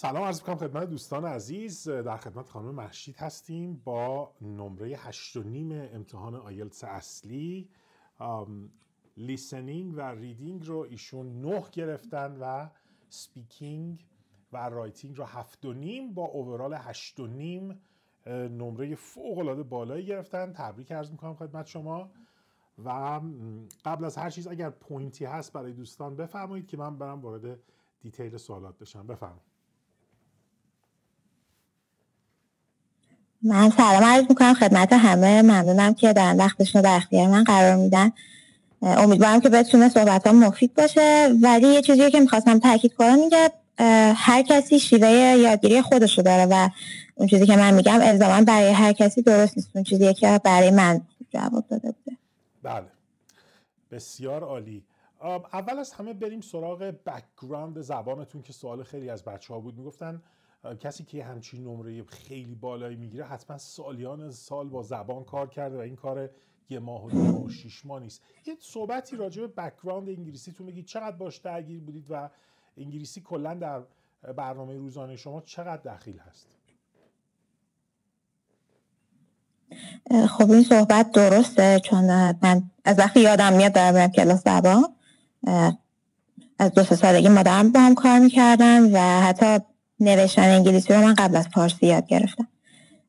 سلام عرض می‌کنم خدمت دوستان عزیز. در خدمت خانم مهشید هستیم با نمره 8.5 امتحان آیلتس اصلی. لیسنینگ و ریدینگ رو ایشون 9 گرفتن و سپیکینگ و رایتینگ رو 7.5 با اوورال 8.5 نمره فوق‌العاده بالایی گرفتن. تبریک عرض می‌کنم خدمت شما. و قبل از هر چیز اگر پوینتی هست برای دوستان بفرمایید که من برم وارد دیتیل سوالات بشم. بفرمایید. من سلام عرض میکنم خدمت همه. ممنونم که دارن وقتشون رو در اختیار من قرار میدن. امیدوارم که بتونه صحبت‌ها مفید باشه. ولی یه چیزی که میخواستم تاکید کنم این که هر کسی شیوه یادگیری خودشو داره و اون چیزی که من میگم الزاما برای هر کسی درست نیست. اون چیزی که برای من جواب داده بوده. بله، بسیار عالی. اول از همه بریم سراغ بک‌گراند زبانتون که سوال خیلی از بچه‌ها بود. میگفتن کسی که همچین نمره خیلی بالایی میگیره حتما سالیان سال با زبان کار کرده و این کار یه ماه و 2 ماه و 6 ماه نیست. یه صحبتی راجع به بک‌گراند انگلیسیتون بگید. چقدر باش درگیر بودید و انگلیسی کلا در برنامه روزانه شما چقدر دخیل هست؟ خب این صحبت درسته، چون من از وقتی یادم میاد دارم برم کلاس زبان. از 2-3 سالگی مادرم با هم کار میکردن و حتی نوشتن انگلیسی رو من قبل از فارسی یاد گرفتم.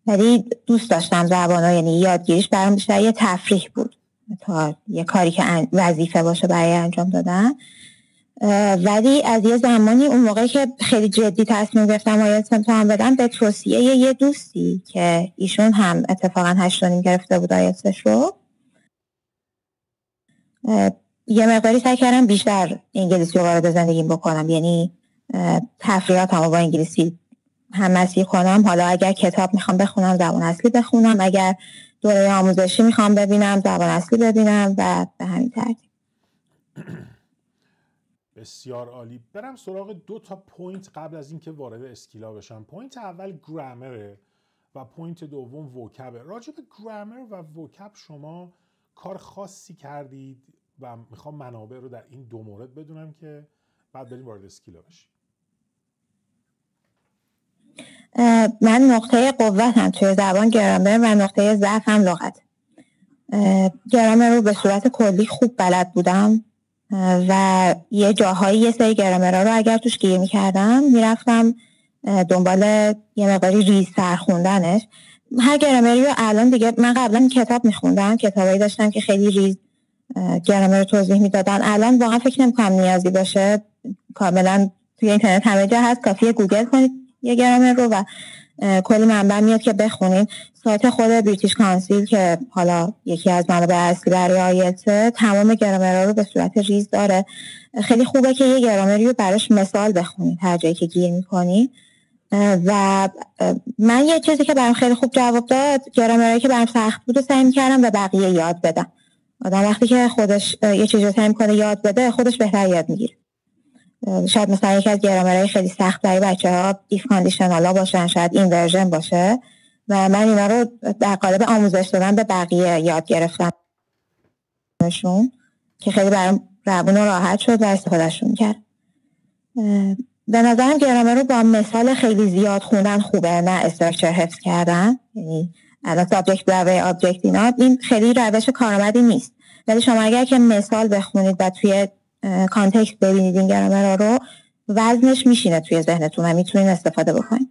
ولی دوست داشتم زبانو، یعنی یادگیریش برام بیشتر یه تفریح بود تا یه کاری که وظیفه باشه برای انجام دادن. ولی از یه زمانی اون موقعی که خیلی جدی تصمیم گرفتم آیلتس امتحان بدم به توصیه یه دوستی که ایشون هم اتفاقا 8.5 گرفته بود آیلتسش رو، یه مقداری سعی کردم بیشتر انگلیسی رو وارد زندگیم بکنم. یعنی تفریحاتم رو با انگلیسی هم مسیر کنم. حالا اگر کتاب میخوام بخونم زبان اصلی بخونم، اگر دوره آموزشی میخوام ببینم زبان اصلی ببینم و به همین ترتیب. بسیار عالی. برم سراغ 2 تا پوینت قبل از اینکه وارد اسکیلا بشم. پوینت اول گرامره و پوینت دوم وکبه. راجع به گرامر و وکب شما کار خاصی کردید و میخوام منابع رو در این 2 مورد بدونم که بعد بریم وارد اسکیلا بشیم. من نقطه قوتم توی زبان گرامر و نقطه ضعفم لغت. گرامر رو به صورت کلی خوب بلد بودم و یه جاهایی یه سری گرامرها رو اگر توش گیر میکردم میرفتم دنبال یه مقداری ریزتر خوندنش. هر گرامری رو الان دیگه، من قبلا کتاب میخوندم، کتابایی داشتم که خیلی ریز گرامر رو توضیح میدادن. الان واقعا فکر نمی‌کنم نیازی باشه، کاملا توی اینترنت همه جا هست، کافیه گوگل کنید یه گرامر رو و کلی منبع میاد که بخونین. سایت خود بریتیش کانسیل که حالا یکی از منابع اصلی برای آیلتس، تمام گرامرها رو به صورت ریز داره. خیلی خوبه که یه گرامری رو براش مثال بخونید هر جایی که گیر می‌کنید. و من یه چیزی که برام خیلی خوب جواب داد، گرامرایی که برام سخت بود رو سعی می‌کردم به بقیه یاد بدم. آدم وقتی که خودش یه چیزی رو سعی می‌کنه یاد بده، خودش بهتر یاد می‌گیره. شاید مثلا یکی از گرامرهای خیلی سخت برای بچه‌ها ایف کاندیشنالا باشن، شاید اینورژن باشه و من اینا رو در قالب آموزش دادن به بقیه یاد گرفتم که خیلی برام روون و راحت شد و استفادهشون کرد. به نظرم گرامر رو با مثال خیلی زیاد خوندن خوبه، نه استراکچر حفظ کردن. یعنی الان سابجکت برای آبجکت اینا، این خیلی روش کارآمدی نیست. ولی شما اگر که مثال بخونید و توی کانتکست ببینید این گرامر رو، وزنش میشینه توی ذهنتون و میتونید استفاده بکنید.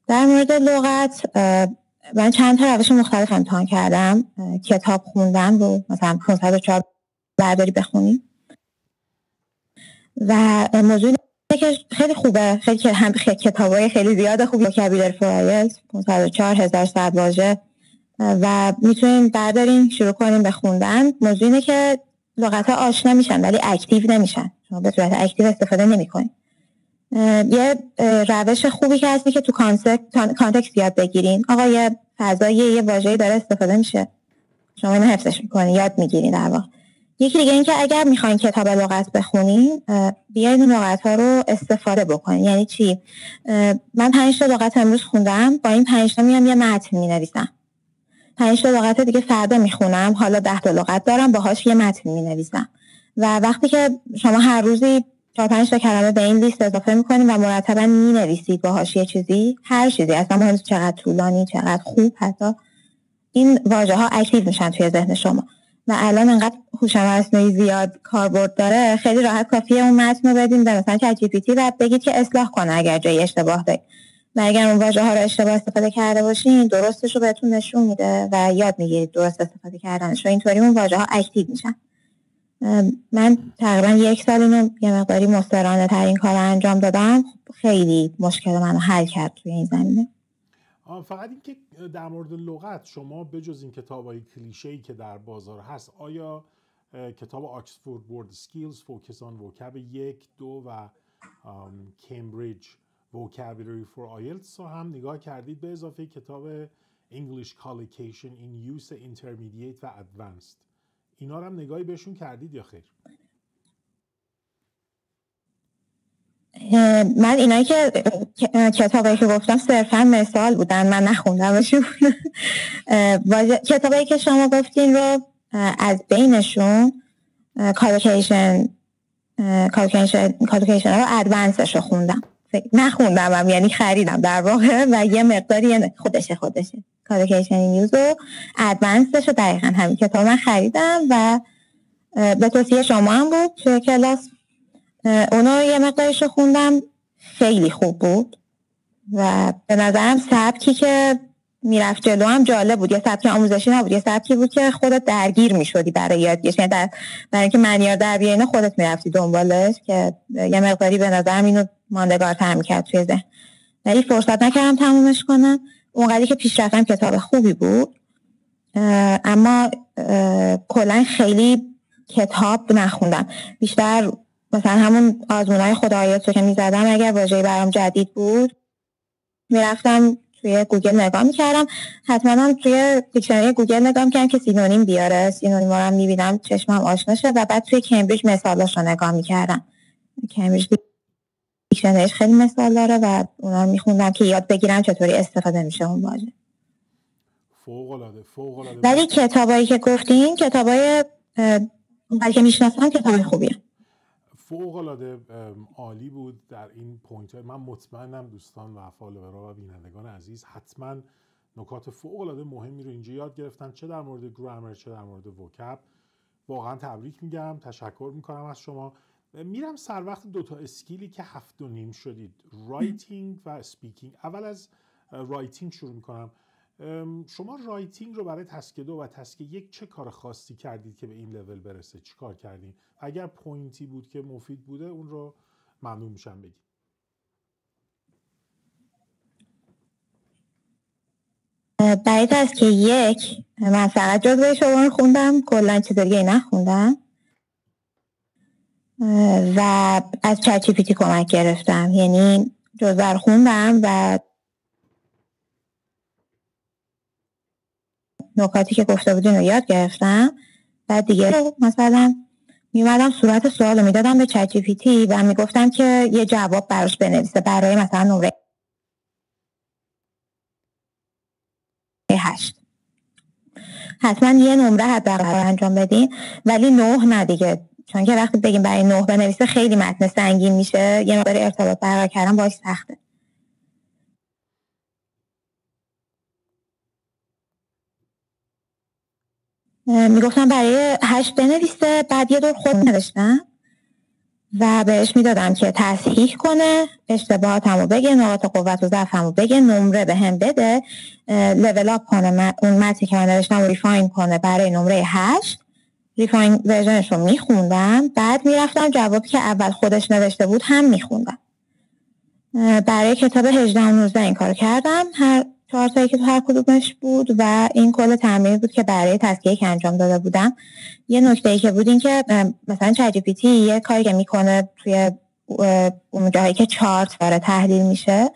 در مورد لغت، من چند تا روش مختلف امتحان کردم. کتاب خوندن رو مثلا 504 برداری بخونید و موضوع که خیلی خوبه، خیلی کتابای خیلی زیاده خوبه. وکابولری فور آیلتس 504,000 صد واژه و میتونین بردارین شروع کنین به خوندن. موضوع اینه که لغت‌ها آشنا میشن ولی اکتیو نمیشن. شما به صورت اکتیو استفاده نمی‌کنید. یه روش خوبی که هست که تو کانتکست یاد بگیرین. آقا یه فضایی یه واژه‌ای داره استفاده میشه، شما اینو حفظش می‌کنین، یاد می‌گیرین در واقع. یکی دیگه این که اگر میخواین کتاب لغت بخونین، بیاین این لغت‌ها رو استفاده بکنین. یعنی چی؟ من 5 تا لغت امروز خوندم، با این 5 تا میام یه متن می‌نویسم. 5 تا لغت دیگه فردا میخونم، حالا 10 تا لغت دارم باهاش یه متن مینویسم. و وقتی که شما هر روزی 4-5 تا کلمه به این لیست اضافه میکنید و مرتبا مینویسید با حاشیه چیزی، هر چیزی، اصلا مهم نیست چقدر طولانی چقدر خوب، حتی این واژه ها اکتیو میشن توی ذهن شما. و الان انقدر هوش مصنوعی زیاد کاربرد داره، خیلی راحت کافیه اون متن رو بدین به مثلا چت جی پی تی و بگید که اصلاح کنه اگر جایی اشتباه دارید. و اگر اون واژه ها رو اشتباه استفاده کرده باشین، درستش رو بهتون نشون میده و یاد میگیرید درست استفاده کردنش و اینطوری اون واژه ها اکتیو میشن. من تقریبا 1 سال اینو یه مقداری مسترانه ترین کار انجام دادم. خیلی مشکل منو حل کرد توی این زمینه. فقط این که در مورد لغت، شما بجز این کتابای کلیشه‌ای که در بازار هست، آیا کتاب آکسفورد ورد اسکیلز فوکس آن وکاب 1، 2 و کمبریج vocabulary for IELTS رو هم نگاه کردید به اضافه کتاب English Collocation in Use Intermediate و Advanced؟ اینا رو هم نگاهی بهشون کردید یا خیر؟ من اینایی که کتابایی که گفتم صرفا مثال بودن، من نخوندمشون. کتابایی که شما گفتین رو از بینشون Collocation رو ادوانسش رو خوندم، نخوندم یعنی خریدم در واقع و یه مقداری خودشه Collocation in Use و ادوانسش رو دقیقا همین کتاب من خریدم و به توصیه شما هم بود توی کلاس اونو یه مقدارش رو خوندم، خیلی خوب بود و به نظرم سبکی که میرفت جلو هم جالب بود، یه سبکی آموزشی نبود، یه سبکی بود که خودت درگیر میشدی برای یادگیریش، یعنی برای اینکه معنی در بیارینه خودت میرفتی دنبالش که یه مقداری به نظرم اینو ماندگارتر میکرد توی ذهن. ولی فرصت نکردم تمومش کنم. اونقدری که پیش رفتم کتاب خوبی بود، اما کلا خیلی کتاب نخوندم، بیشتر مثلا همون آزمونای خداییت رو که میزدم اگر واژه‌ای برام جدید بود میرفتم توی گوگل نگاه میکردم، حتما هم توی دیکشنری گوگل نگاه میکردم که سینونیم بیاره، سینونیم رو هم میبینم چشمم آشنا شه و بعد توی کمبریج مثالاش رو نگاه میکردم. کمبریج دیکشنریش خیلی مثال داره و اونا رو میخوندم که یاد بگیرم چطوری استفاده میشه اون واژه. فوق‌العاده. ولی کتابایی که گفتین کتابای که میشناسم کتابای خوبیه. فوق‌العاده عالی بود در این پوینت. من مطمئنم دوستان و فالوورها و بینندگان عزیز حتما نکات فوق‌العاده مهمی رو اینجا یاد گرفتن، چه در مورد گرامر چه در مورد وکاب. واقعا تبریک میگم، تشکر میکنم از شما. میرم سر وقت 2 تا اسکیلی که 7.5 شدید، رایتینگ و اسپیکینگ. اول از رایتینگ شروع میکنم. شما رایتینگ رو برای تسک 2 و تسک 1 چه کار خاصی کردید که به این لول برسه؟ چی کار کردین؟ اگر پوینتی بود که مفید بوده اون رو ممنون میشم بگید. برای تسک 1 من فقط جزوه شما رو خوندم، کلا چیز دیگه نخوندم و از چت جی پی تی کمک گرفتم، یعنی جزوه رو خوندم و نکاتی که گفته بودین رو یاد گرفتم. بعد دیگه مثلا میومدم صورت سوال رو میدادم به چت جی پی تی و میگفتم که یه جواب براش بنویسه برای مثلا نمره 8. حتما یه نمره حداقل انجام بدین، ولی 9 نه دیگه، چون که وقتی بگیم برای 9 بنویسه خیلی متن سنگین میشه، یه مقدار ارتباط برقرار کردن باهاش سخته. میگفتم برای 8 بنویسه، بعد یه دور خود نوشتم و بهش میدادم که تصحیح کنه، اشتباهاتمو بگه، نقاط قوت و ضعفمو بگه، نمره بهم بده، لول اپ کنه اون متنی که من نوشتم رو ریفاین کنه برای نمره 8. ریفاین ورژنش رو میخوندم، بعد میرفتم جوابی که اول خودش نوشته بود هم میخوندم. برای کتاب 18 و 19 این کار کردم، هر 4 تایی که تو هر کدومش بود و این کل تمرین بود که برای تسک 1 انجام داده بودم. یه نکته‌ای که بود این که مثلا چت جی پی تی یه کاری که میکنه توی اون جایی که چارت داره تحلیل میشه،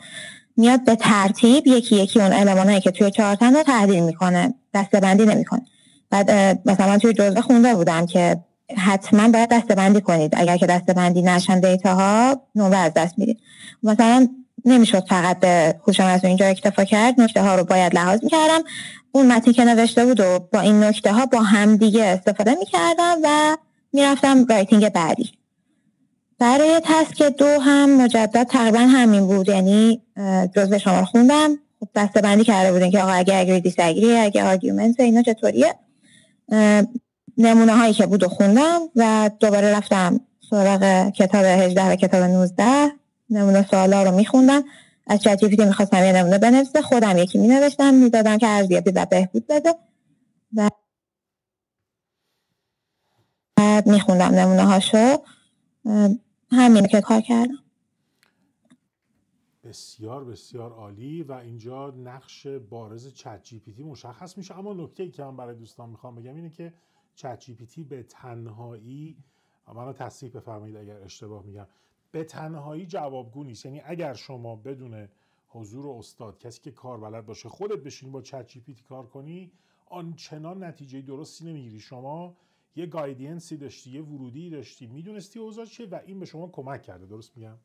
میاد به ترتیب یکی یکی اون المانایی که توی چارتن رو تحلیل میکنه، دسته‌بندی نمیکنه. بعد مثلا من توی جزوه خونده بودم که حتما باید دسته‌بندی کنید، اگر که دسته‌بندی نشن دیتاها نمره از دست میدید. مثلا نمیشد فقط به هوش مصنوعی اینجا اکتفا کرد، نکته ها رو باید لحاظ میکردم، اون متنی که نوشته بود و با این نکته ها با هم دیگه استفاده میکردم و میرفتم رایتینگ بعدی. برای تسک 2 هم مجدد تقریبا همین بود، یعنی جزء شما رو خوندم، خب دسته بندی کرده بودین که آقا اگه اگری دیساگری، اگه آرگومنت، اینا چطوریه. نمونه هایی که بود و خوندم و دوباره رفتم سراغ کتاب 18 و کتاب 19 نمونه سوالا رو میخوندم. از چت جی پی تی میخواستم یه نمونه بنویسه، خودم یکی مینوشتم میدادم که ارزیابی و بهبود بده و میخوندم نمونه هاشو. همین که کار کردم. بسیار بسیار عالی. و اینجا نقش بارز چت جی پی تی مشخص میشه. اما نکته‌ای که من برای دوستان میخوام بگم اینه که چت جی پی تی به تنهایی، منو تصحیح بفرمایید اگر اشتباه میگم، به تنهایی جوابگو نیست. یعنی اگر شما بدون حضور استاد، کسی که کار بلد باشه، خودت بشین با چت جی پی تی کار کنی، آنچنان نتیجه درستی نمیگیری. شما یه گایدنسی داشتی، یه ورودی داشتی، میدونستی اوضاع چیه و این به شما کمک کرده. درست میگم؟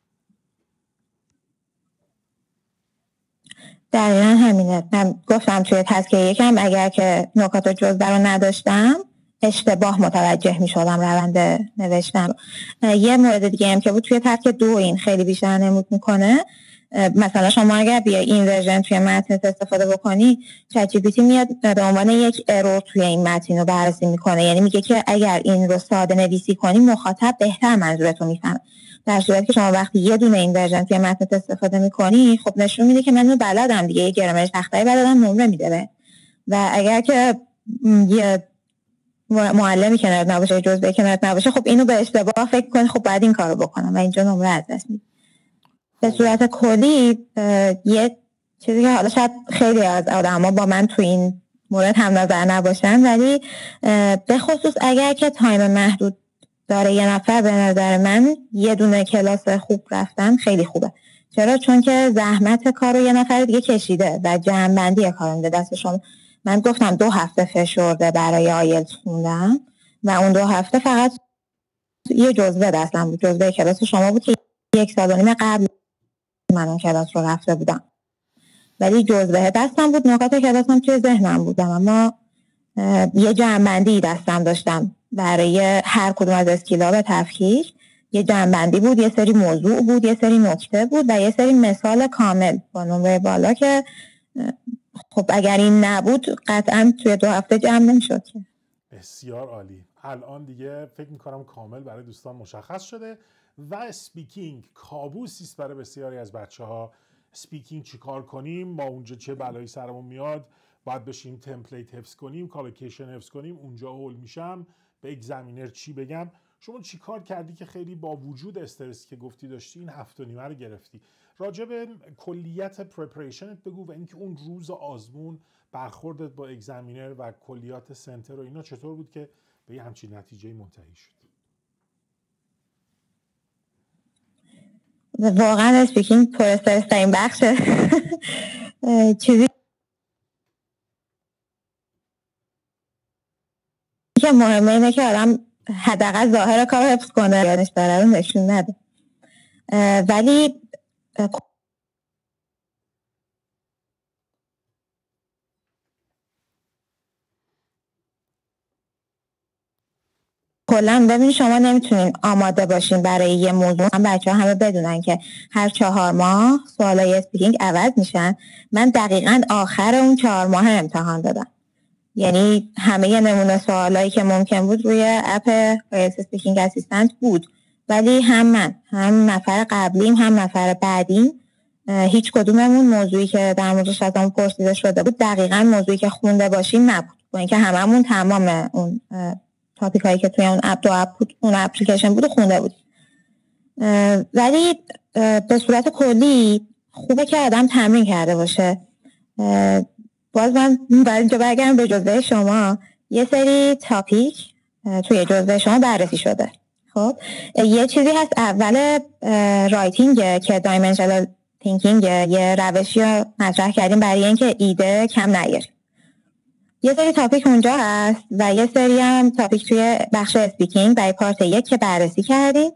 دقیقا همینه. من گفتم توی تسک یکم اگر که نکات جزء رو نداشتم اشتباه متوجه می شدم روند نوشتم. یه مورد دیگه هم که بود توی تسک 2 این خیلی بیشتر نمود میکنه. مثلا شما اگر بیای این ورژن توی متن استفاده بکنی، چت جی پی تی میاد به عنوان یک ارور توی این متن رو بررسی میکنه، یعنی میگه که اگر این رو ساده نویسی کنی مخاطب بهتر منظورتو میفهمه. در صورتی که شما وقتی یه دونه این ورژن توی متن استفاده میکنی، خب نشون میده که من بلدم دیگه، یه گرامر تخته‌ای بلدم، نمره میده. و اگر که یه معلمی کنارت نباشه، جزء کنارت نباشه، خب اینو به اشتباه فکر کنی خب بعد این کارو بکنم و اینجا نمره از دست میدی. به صورت کلی یه چیزی که حالا شاید خیلی از آدما با من تو این مورد هم نظر نباشن، ولی به خصوص اگر که تایم محدود داره یه نفر، به نظر من یه دونه کلاس خوب رفتن خیلی خوبه. چرا؟ چون که زحمت کار رو یه نفر دیگه کشیده و جمع‌بندی کار میده دست شما. من گفتم 2 هفته فشرده برای آیلتس خوندم و اون 2 هفته فقط یه جزوه دستم بود، جزوه کلاس شما بود که 1 سال و نیم قبل من اون کلاس رو رفته بودم، ولی جزوه دستم بود، نکات کلاسم توی ذهنم بودم، اما یه جمع‌بندی دستم داشتم برای هر کدوم از اسکیلا به تفکیک. یه جمع‌بندی بود، یه سری موضوع بود، یه سری نکته بود و یه سری مثال کامل با نمره بالا که خب اگر این نبود قطعا توی 2 هفته جمع نمی‌شد. بسیار عالی. الان دیگه فکر میکنم کامل برای دوستان مشخص شده. و اسپیکینگ کابوسی است برای بسیاری از بچه‌ها. اسپیکینگ چی کار کنیم؟ ما اونجا چه بلایی سرمون میاد؟ باید بشیم تمپلیت حفظ کنیم، کالوکیشن حفظ کنیم، اونجا هول میشم، به اگزمینر چی بگم؟ شما چی کار کردی که خیلی با وجود استرسی که گفتی داشتی این 7.5 رو گرفتی؟ راجع به کلیت پرپریشنت بگو و اینکه اون روز آزمون برخوردت با اگزمینر و کلیات سنتر و اینا چطور بود که به یه همچین نتیجه منتهی شد؟ واقعا اسپیکینگ پر استرس ترین بخشه. چیزی که مهمه اینه که آدم حداقل ظاهر کار حفظ کنه، یادش داره رو نشون نده. ولی کلا ببین شما نمیتونین آماده باشین برای یه موضوع. هم بچه‌ها همه بدونن که هر 4 ماه سوالای اسپیکینگ عوض میشن. من دقیقاً آخر اون 4 ماه امتحان دادم، یعنی همه نمونه سوالایی که ممکن بود روی اپ آیلتس اسپیکینگ اسیستنت بود، ولی هم من هم نفر قبلیم هم نفر بعدیم هیچ کدوممون موضوعی که در موردش ازمون پرسیده شده بود دقیقاً موضوعی که خونده باشیم نبود، با اینکه هممون تمام اون تاپیک هایی که توی اون اپ دو اپ بود، اون اپلیکیشن بود و خونده بود. ولی به صورت کلی خوبه که آدم تمرین کرده باشه. باز من برای اینجا برگردم به جزوه شما، یه سری تاپیک توی جزوه شما بررسی شده. خب یه چیزی هست اول رایتینگ که دایمنشنال تینکینگ، یه روشی رو مطرح کردیم برای اینکه ایده کم نیاریم. یه سری تاپیک اونجا هست و یه سری هم تاپیک توی بخش اسپیکینگ برای پارت 1 که بررسی کردیم.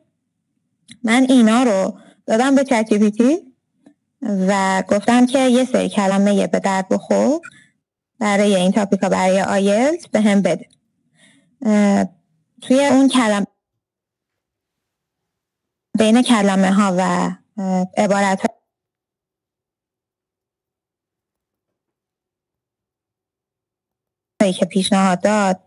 من اینا رو دادم به چت جی پی تی و گفتم که یه سری کلمه به درد بخور برای این تاپیکا برای آیلتس به هم بده. توی اون کلمه بین کلمه ها و عبارت هایی که پیشنهاد داد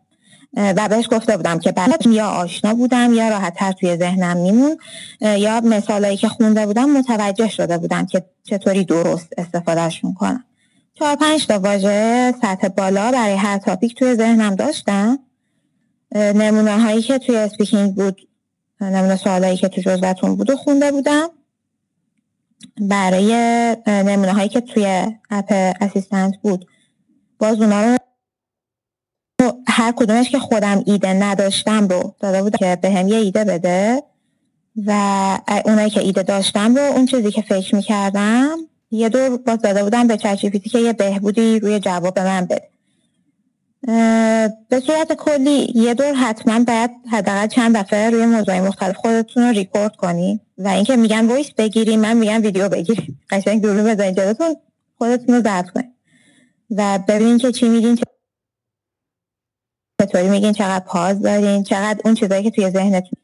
و بهش گفته بودم که بعد یا آشنا بودم یا راحت تر توی ذهنم میمون یا مثالایی که خونده بودم متوجه شده بودم که چطوری درست استفادهش میکنم. 4-5 تا واژه سطح بالا برای هر تاپیک توی ذهنم داشتم. نمونه هایی که توی اسپیکینگ بود، نمونه سوالایی که توی جزوتون بود و خونده بودم. برای نمونه هایی که توی اپ اسیستنت بود باز اونا رو هر کدومش که خودم ایده نداشتم رو داده بودم که به هم یه ایده بده و اونایی که ایده داشتم رو اون چیزی که فکر میکردم یه دور باز داده بودم به چت جی پی تی که یه بهبودی روی جواب من بده. به صورت کلی یه دور حتما باید حداقل چند دفعه روی موضوعی مختلف خودتون رو ریکورد کنین و اینکه میگن وایس بگیرین، من میگم ویدیو بگیرین، قشنگ دوربین بزنین جلوتون خودتون رو ضبط کنین و ببینین که چی میگین، چطوری میگین، چقدر پاز دارین، چقدر اون چیزایی که توی ذهنتون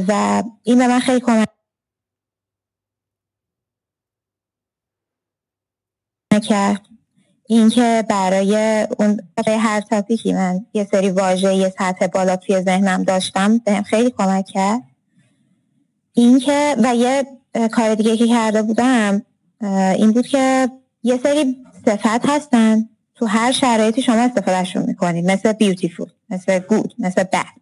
و این به من خیلی کمک کرد. اینکه برای هر تاپیکی من یه سری واژه یه سطح بالا توی ذهنم داشتم بهم خیلی کمک کرد. اینکه و یه کار دیگه که کرده بودم این بود که یه سری صفت هستن تو هر شرایطی شما استفادهشون میکنید، مثل beautiful، مثل good، مثل bad.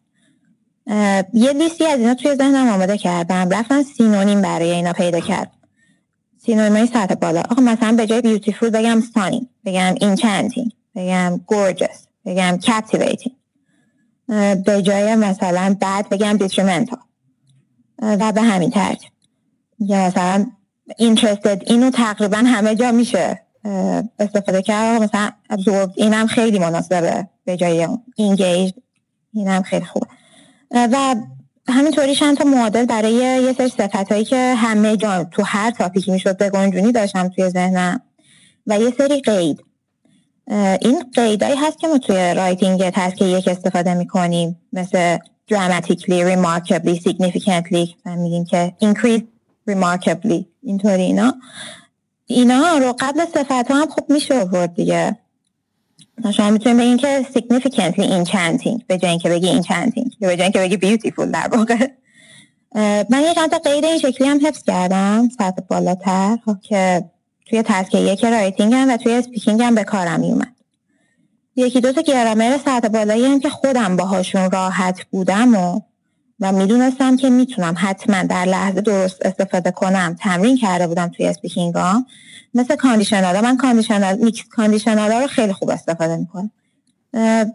یه لیستی از اینا توی ذهنم آماده کردم، رفتم سینونیم برای اینا پیدا کردم. سینونیمای سطح بالا. آخه مثلا به جای beautiful بگم stunning، بگم enchanting، بگم gorgeous، بگم captivating. به جای مثلا bad بگم detrimental و به همین ترتیب. یا مثلا interested، اینو تقریبا همه جا میشه استفاده کرد. مثلا absorbed اینم خیلی مناسبه به جای engaged، اینم خیلی خوبه. و همینطوری چند تا معادل برای یه سری صفتایی که همه جا تو هر تاپیکی میشد بگنجونی داشتم توی ذهنم و یه سری قید. این قیدایی هست که ما توی رایتینگ تسک 1 استفاده میکنیم، مثل dramatically، remarkably، significantly، میگیم که increase remarkably، اینطوری اینا رو قبل صفت ها هم خب میشه آورد دیگه. شما میتونید بگین که significantly enchanting به جای اینکه بگی enchanting یا به جای اینکه بگی beautiful. در واقع من یه چند تا قید این شکلی هم حفظ کردم سطح بالاتر که توی تسک 1 رایتینگ هم و توی اسپیکینگ هم به کارم میومد. 1-2 تا گرامر سطح بالایی هم که خودم باهاشون راحت بودم و میدونستم که میتونم حتما در لحظه درست استفاده کنم، تمرین کرده بودم توی اسپیکینگ ها، مثل کاندیشنال ها. من میکس کاندیشنال ها رو خیلی خوب استفاده میکنم.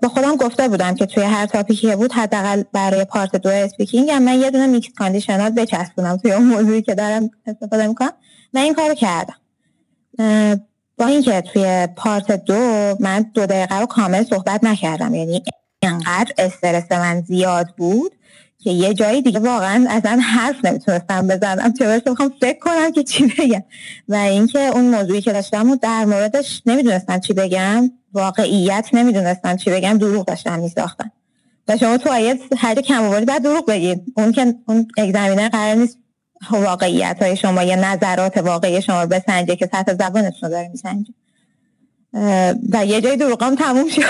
به خودم گفته بودم که توی هر تاپیکی بود حداقل برای پارت 2 اسپیکینگ هم من یه دونه میکس کاندیشنال بچسبونم توی اون موضوعی که دارم استفاده میکنم و این کارو کردم. با اینکه توی پارت 2 من 2 دقیقه رو کامل صحبت نکردم، یعنی انقدر استرس من زیاد بود که یه جایی دیگه واقعا اصلا حرف نمیتونستم بزنم، چه برسه بخوام فکر کنم که چی بگم. و اینکه اون موضوعی که داشتم و در موردش نمیدونستم چی بگم، واقعیت نمیدونستم چی بگم، دروغ داشتم میساختم. و شما تو آیت هر کم آوردی بعد دروغ بگید، اون اگزمینر قرار نیست واقعیت های شما یا نظرات واقعی شما رو بسنجه که سطح زبانتون رو داره میسنجه. و یه جای دروغم تموم شد،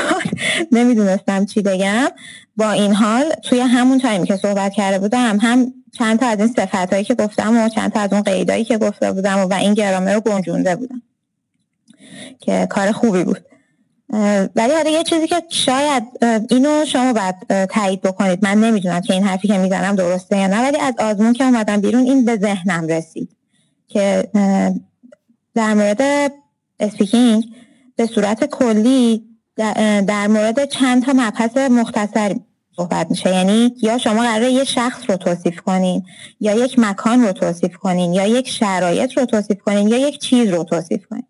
نمیدونستم چی بگم. با این حال توی همون تایمی که صحبت کرده بودم هم چند تا از این صفتایی که گفتم و چند تا از اون قیدایی که گفته بودم و این گرامر رو گنجونده بودم که کار خوبی بود. ولی حالا یه چیزی که شاید اینو شما باید تایید بکنید، من نمیدونم که این حرفی که میزنم درسته یا نه، ولی از آزمون که اومدم بیرون این به ذهنم رسید که در مورد اسپیکینگ به صورت کلی در مورد چند تا مبحث مختصر صحبت میشه. یعنی یا شما قراره یه شخص رو توصیف کنین، یا یک مکان رو توصیف کنین، یا یک شرایط رو توصیف کنین، یا یک چیز رو توصیف کنین.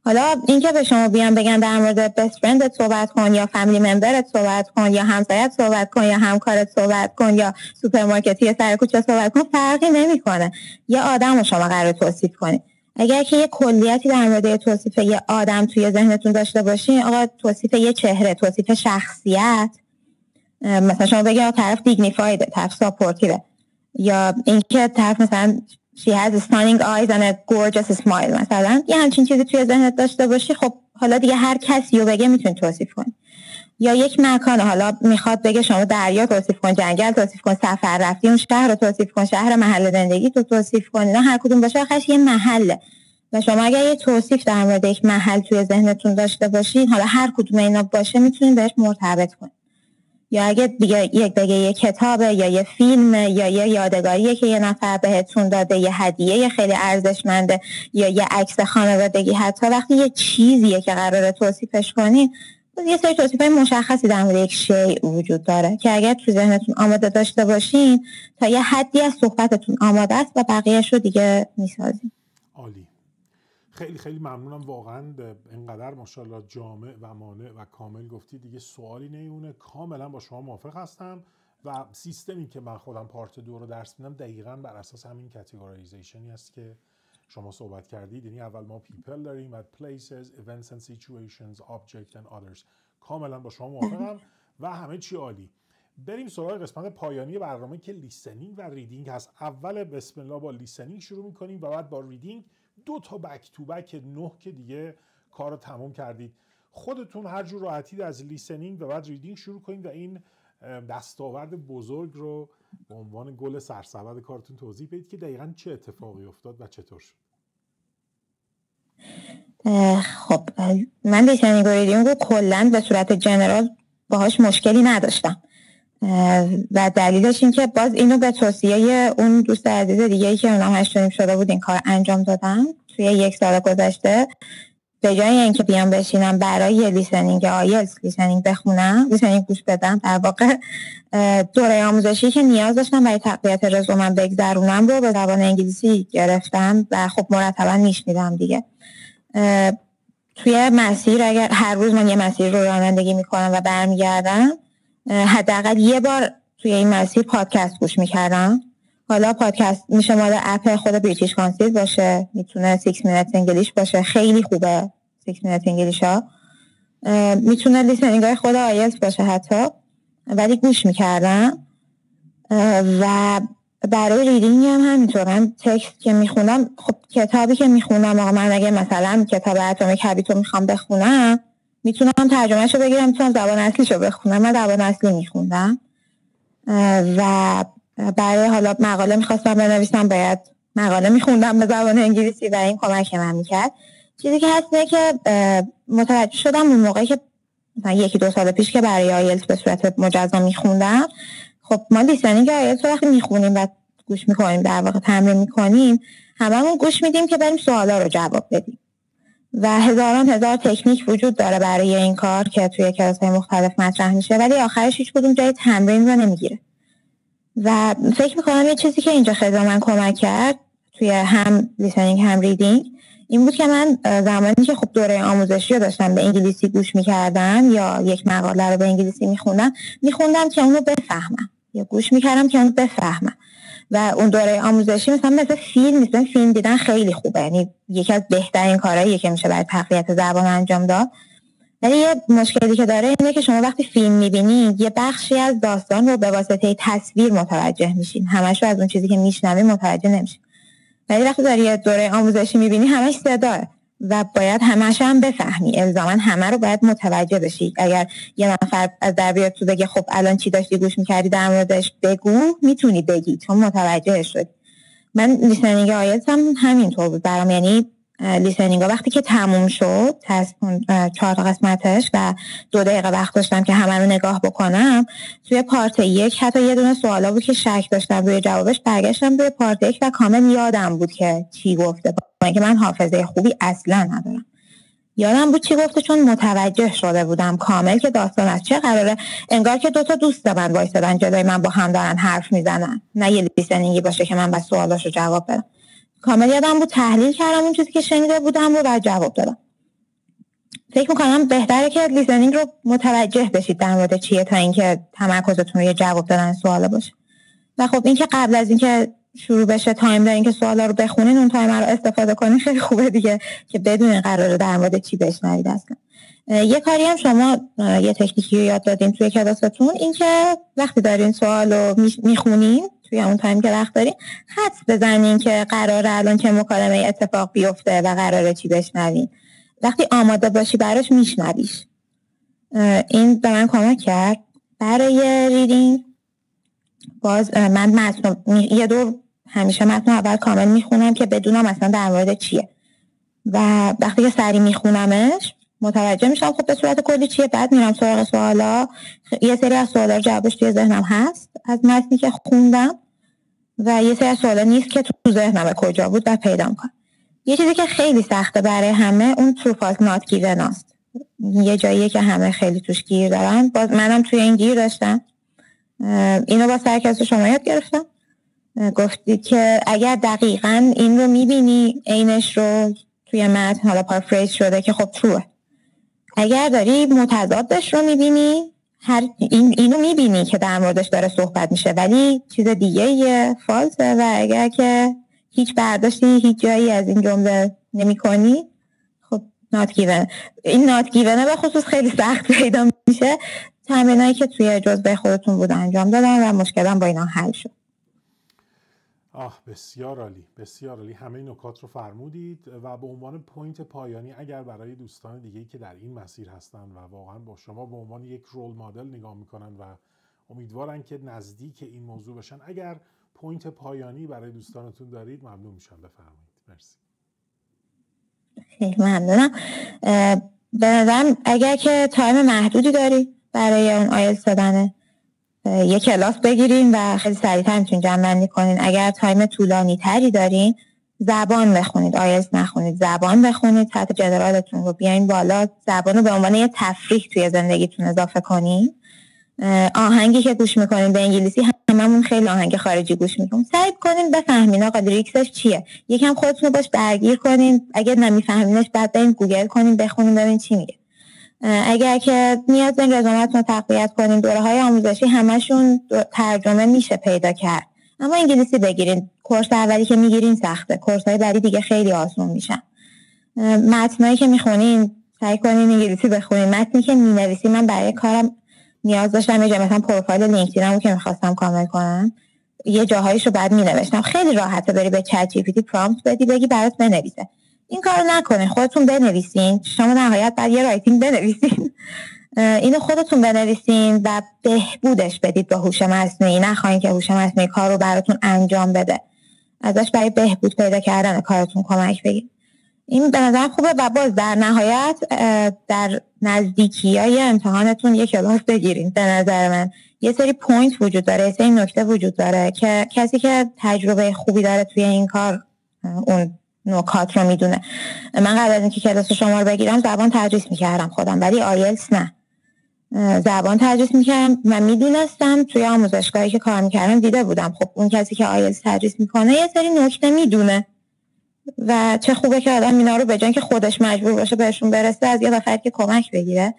حالا اینکه به شما بیان بگن در مورد بست فرندت صحبت کن، یا فامیلی ممبرت صحبت کن، یا همسایت صحبت کن، یا همکارت صحبت کن، یا سوپرمارکتی سر کوچه صحبت کن، فرقی نمیکنه. یه آدم رو شما قراره توصیف کنین. اگر که یه کلیتی در مورد توصیف یه آدم توی ذهنتون داشته باشین، آقا توصیف یه چهره، توصیف شخصیت، مثلا شما بگید طرف دیگنیفایده، طرف ساپورتیوه، یا اینکه طرف مثلا she has stunning eyes and a gorgeous smile مثلا یه همچین چیزی توی ذهنت داشته باشی، خب حالا دیگه هر کسی رو بگه میتونی توصیف کنی. یا یک مکان، حالا میخواد بگه شما دریا توصیف کن، جنگل توصیف کن، سفر رفتی اون شهر رو توصیف کن، شهر محل زندگی تو توصیف کن، اینا هر کدوم باشه آخرش یه محله و شما اگر یه توصیف در مورد یک محل توی ذهنتون داشته باشین، حالا هر کدوم اینا باشه میتونین بهش مرتبط کنین. یا اگه دیگه یه کتابه یا یه فیلمه یا یه یادگاریه که یه نفر بهتون داده، یه هدیه خیلی ارزشمنده یا یه عکس خانوادگی، حتی وقتی یه چیزیه که قراره توصیفش کنین، یه سری توصیفای مشخصی در مورد یک شیء وجود داره که اگر تو ذهنتون آماده داشته باشین تا یه حدی از صحبتتون آماده است و بقیه‌شو دیگه میسازین. عالی. خیلی خیلی ممنونم واقعا، اینقدر ماشاءالله جامع و مانع و کامل گفتی، دیگه سوالی نمیمونه. کاملا با شما موافق هستم و سیستمی که من خودم پارت 2 رو درس میدم دقیقاً بر اساس همین کاتگورایزیشنی است که شما صحبت کردید. یعنی اول ما people داریم، بعد places, events and situations, object and others. کاملا با شما موافقم و همه چی عالی. بریم سراغ قسمت پایانی برنامه که لیسنینگ و ریدینگ هست. اول بسم الله با لیسنینگ شروع میکنیم و بعد با ریدینگ. 2 تا بک تو بک 9 که دیگه کار رو تمام کردید. خودتون هر جور راحتید از لیسنینگ و بعد ریدینگ شروع کنید و این دستاورد بزرگ رو به عنوان گل سرسبد کارتون توضیح بدید که دقیقاً چه اتفاقی افتاد و چطور شد. خب من لیسنینگ و ریدینگ رو کلاً به صورت جنرال باهاش مشکلی نداشتم و دلیلش این که باز اینو به توصیه اون دوست عزیز دیگه‌ای که اونم 8 شده بود این کار انجام دادم توی 1 سال گذشته. به جای اینکه بیام بشینم برای لیسنینگ آیلتس لیسنینگ بخونم، لیسنینگ گوش بدم، در واقع دوره آموزشی که نیاز داشتم برای تقویت رزومم بگذرونم رو به زبان انگلیسی گرفتم و خب مرتبا میشنیدم دیگه. توی مسیر اگر هر روز من یه مسیر رو رانندگی میکنم و برمیگردم، حداقل یه بار توی این مسیر پادکست گوش میکردم. حالا پادکست میشه مال اپ خود بریتیش کانسیل باشه، میتونه 6 Minutes انگلیش باشه، خیلی خوبه 6 Minutes انگلیش ها، میتونه لیسنینگ های خود آیلتس باشه حتی، ولی گوش میکردم. و برای ریدینگ هم همینطور، من تکست که میخونم، خب کتابی که میخونم، آقا من اگه مثلا کتاب اتمیک هابیت رو میخوام بخونم میتونم ترجمهشو بگیرم، میتونم زبان اصلیشو بخونم. من زبان اصلی میخوندم و برای حالا مقاله میخواستم بنویسم باید مقاله میخوندم به زبان انگلیسی و این کمک من میکرد. چیزی که هست اینه که متوجه شدم اون موقعی که مثلا 1-2 سال پیش که برای آیلتس به صورت مجزا میخوندم، خب ما لیسنینگ آیلتس رو وقتی میخونیم و گوش میکنیم، در واقع تمرین میکنیم، هممون گوش میدیم که بریم سوالا رو جواب بدیم و هزار تکنیک وجود داره برای این کار که توی کلاس‌های مختلف مطرح میشه، ولی آخرش هیچ کدوم جای تمرین رو نمیگیره. و فکر میکنم یه چیزی که اینجا خیلی من کمک کرد توی هم لیسنینگ هم ریدینگ این بود که من زمانی که خب دوره آموزشی رو داشتم به انگلیسی گوش میکردم یا یک مقاله رو به انگلیسی میخوندم که اونو بفهمم یا گوش میکردم که اونو بفهمم. و اون دوره آموزشی مثل فیلم دیدن خیلی خوبه، یعنی یکی از بهترین کارهاییه که میشه برای تقویت زبان انجام داد. ولی یه مشکلی که داره اینه که شما وقتی فیلم میبینید یه بخشی از داستان رو به واسطه تصویر متوجه میشین، همش رو از اون چیزی که میشنوید متوجه نمیشین. ولی وقتی داری یه دوره آموزشی میبینی همش صداه و باید همش هم بفهمی، الزاما همه رو باید متوجه بشی. اگر یه نفر از در بیاد تو بگه خب الان چی داشتی گوش میکردی در موردش بگو، میتونی بگی چون متوجه شدی. من لیسنینگ آیلتس هم همینطور بود برام، یعنی لیسنینگ وقتی که تموم شد 4 قسمتش و 2 دقیقه وقت داشتم که همه رو نگاه بکنم، توی پارت 1 حتی یه دونه سوالا بود که شک داشتم روی جوابش، برگشتم روی پارت 1 و کامل یادم بود که چی گفته، با اینکه من حافظه خوبی اصلا ندارم. یادم بود چی گفته چون متوجه شده بودم کامل که داستان از چه قراره. انگار که 2 تا دوست من وایسادن جلوی من با هم دارن حرف میزنن، نه یه لیسنینگی باشه که من بس سوالاشو جواب بدم. کامل یادم بود تحلیل کردم اون چیزی که شنیده بودم رو و جواب دادم. فکر میکنم بهتره که لیسنینگ رو متوجه بشید در مورد چیه تا اینکه تمرکزتون روی جواب دادن سوالا باشه. و خب اینکه قبل از اینکه شروع بشه تایم دارین که سوالا رو بخونین، اون تایم رو استفاده کنین خیلی خوبه دیگه که بدونین قراره در مورد چی بشنوید اصلا. یه کاری هم شما یه تکنیکی رو یاد دادین توی کلاستون، این که وقتی دارین سوال رو میخونین توی اون تایم که وقت دارین، حدس بزنین که قراره الان چه مکالمه اتفاق بیفته و قراره چی بشنوین. وقتی آماده باشی براش میشنویش. این به من کمک کرد برای ریدینگ. باز من متن یه دور همیشه متن اول کامل میخونم که بدونم اصلا در مورد چیه، و وقتی که سری میخونمش متوجه میشم خب به صورت کلی چیه. بعد میرم سراغ سوالا. یه سری از سوالا رو جوابش توی ذهنم هست از متنی که خوندم، و یه سری از سوالا نیست که تو ذهنم کجا بود و پیدا میکنم. یه چیزی که خیلی سخته برای همه اون true false not given است. یه جاییه که همه خیلی توش گیر دارن. باز منم توی این گیر داشتم. اینو با سرکس شما یاد گرفتم. گفتی که اگر دقیقاً این رو میبینی، عینش رو توی متن حالا پارافریز شده که خب تروه. اگر داری متضادش رو میبینی، اینو میبینی که در موردش داره صحبت میشه ولی چیز دیگه یه فالسه، و اگر که هیچ برداشتی هیچ جایی از این جمله نمی کنی، خب not given. این not given به خصوص خیلی سخت پیدا میشه. تمرینایی که توی جزوه خودتون بود انجام دادم و مشکلم با اینا حل شد. بسیار عالی، بسیار عالی. همه نکات رو فرمودید و به عنوان پوینت پایانی اگر برای دوستان دیگه‌ای که در این مسیر هستن و واقعا با شما به عنوان یک رول مدل نگاه میکنن و امیدوارن که نزدیک این موضوع بشن، اگر پوینت پایانی برای دوستانتون دارید ممنون میشم. بفرمایید. مرسی. خیلی ممنونم. به نظرم اگر که تایم محدودی داری برای اون آیلتس دادن، یک کلاس بگیرین و خیلی سریع‌تر میتونین جمع‌بندی کنین. اگر تایم طولانی تری دارین، زبان بخونید، آیلتس نخونید، زبان بخونید، سطح جنرالتون رو بیاین بالا، زبان رو به عنوان یه تفریح توی زندگیتون اضافه کنین. آهنگی که گوش میکنین به انگلیسی، هممون خیلی آهنگ خارجی گوش میکنیم، سعی کنین بفهمین آقا لیریکسش چیه. یکم خودتون رو باش درگیر کنین. اگه نمیفهمینش بعد برین گوگل کنین بخونین ببینین چی میگه. اگر که نیاز دارین رزومتون رو تقویت کنین، دوره‌های آموزشی همشون ترجمه میشه پیدا کرد، اما انگلیسی بگیرین. کورس اولی که میگیرین سخته، کورس‌های بعدی دیگه خیلی آسون میشن. متنایی که میخونین سعی کنین انگلیسی بخونین. متنی که مینویسین، من برای کارم نیاز داشتم یه مثلا پروفایل لینکدینمو که میخواستم کامل کنم، یه جاهایشو بعد مینوشتم. خیلی راحته بری به چت جی پی تی پرامپت بدی بگی برات بنویسه. این کارو نکنین، خودتون بنویسین. شما نهایت بعد یه رایتینگ بنویسین، اینو خودتون بنویسین و بهبودش بدید با هوش مصنوعی. نخواین که هوش مصنوعی کار رو براتون انجام بده، ازش برای بهبود پیدا کردن کارتون کمک بگیرید. این به نظر خوبه. و باز در نهایت در نزدیکی‌های امتحانتون یک کلاس بگیرین. به نظر من یه سری پوینت وجود داره، یه سری نکته وجود داره که کسی که تجربه خوبی داره توی این کار اون نکات رو میدونه. من قبل از اینکه کلاس شما رو بگیرم زبان تدریس میکردم خودم، ولی آیلتس نه. زبان تدریس میکردم و میدونستم توی آموزشگاهی که کار میکردم دیده بودم خب اون کسی که آیلتس تدریس میکنه یه سری نکته میدونه و چه خوبه که آدم اینا رو به جای اینکه خودش مجبور باشه بهشون برسه از یه نفر که کمک بگیره.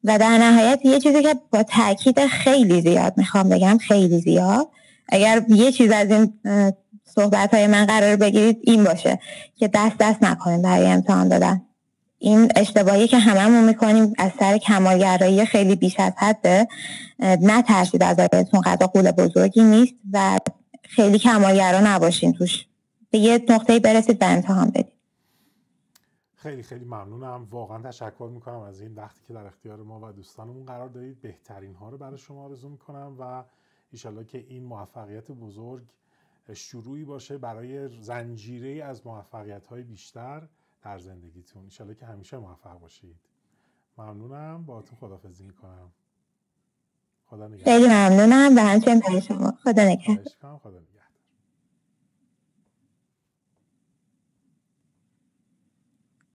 و در نهایت یه چیزی که با تاکید خیلی زیاد میخوام بگم، خیلی زیاد، اگر یه چیز از این صحبت‌های من قرار بگیرید این باشه که دست نکنید برای امتحان دادن. این اشتباهی که هممون میکنیم از سر کمالگرایی خیلی بیش از حده. نترسید از آیلتسون، قضا قول بزرگی نیست و خیلی کمالگرا نباشین توش. به یه نقطه‌ای برسید و امتحان بدید. خیلی خیلی ممنونم. واقعا تشکر میکنم از این وقتی که در اختیار ما و دوستانمون قرار دادید. بهترین ها رو برای شما آرزو میکنم و انشالله که این موفقیت بزرگ شروعی باشه برای زنجیره از موفقیت‌های بیشتر در زندگیتون. انشالله که همیشه موفق باشید. ممنونم. باهاتون خداحافظی میکنم. خدا نگهدار. خیلی ممنونم و همچنین برای شما. خدا نگهدار.